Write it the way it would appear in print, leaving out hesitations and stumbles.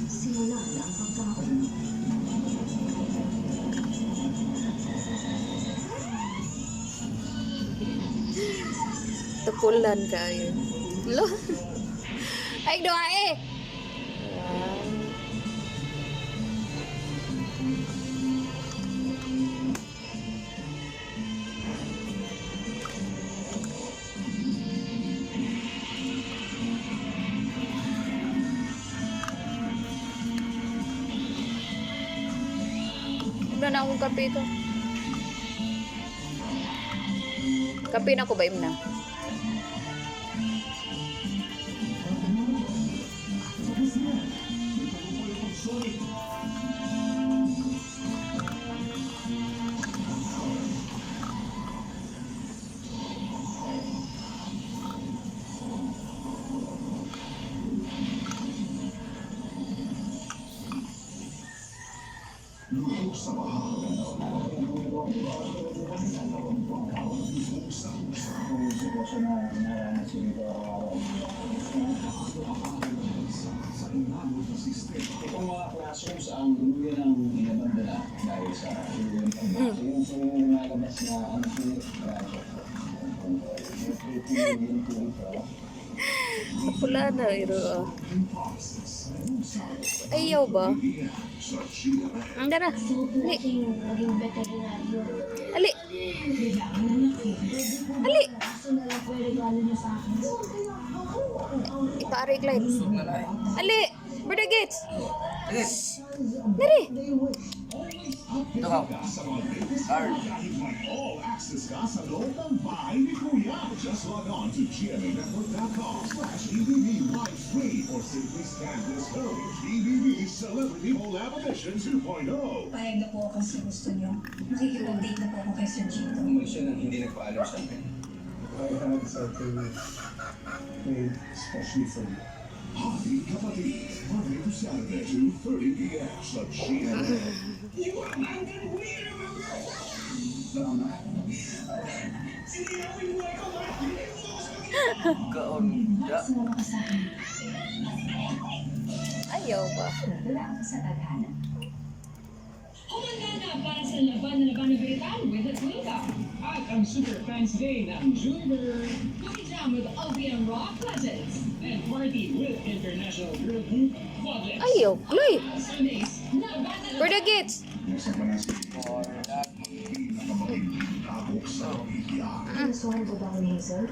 Simula na ang pagkaon. Tukulan kayo. Lo. Ay, doa eh. Ibna na akong kape ito. Kape na ko ba imna? Itong mga classrooms ang dulo ng inabandala dahil sa yung nalabas na Pula na iro. Ayaw ba? Ang dara. Ali. Maging veterinaryo. Ali. Ali. Kaso na lang po yung regalo niya sa akin. Ipa-aray Clyde. Ali. Brother Gates. Yes. Dari. Ito ka. Card. All access ka sa loob ng bahay ni Kuya. Just log on to gmanetwork.com/EBB Live Free or simply scan this code. EBB Celebrity Collab Edition 2.0. Payag na po ako sa gusto niyo. Nakikipag-date na po ako kay Sir Gito. Umuwi siya nang hindi nagpaalam sa akin. I had something made especially for you. Hati Kapatid, Monday to Saturday, 2:30 p.m. sa GMA. You are my good winner, Kaon. Ya. Sumama ka sa akin. Ayaw ba? Wala ako sa tadhana. Kumanda na para sa laban na Beritan with Atlanta. At ang Super Fans Day ng Junior. Pumijam with OPM Rock Legends. And party with International Girl Group Quadlex. Ayaw. Clyde. Sundays, na Battle Brother Gates. Nasa panasi, For that. pinakamaging tabok sa pamilya. Nasuhan ba ako ni Hazel?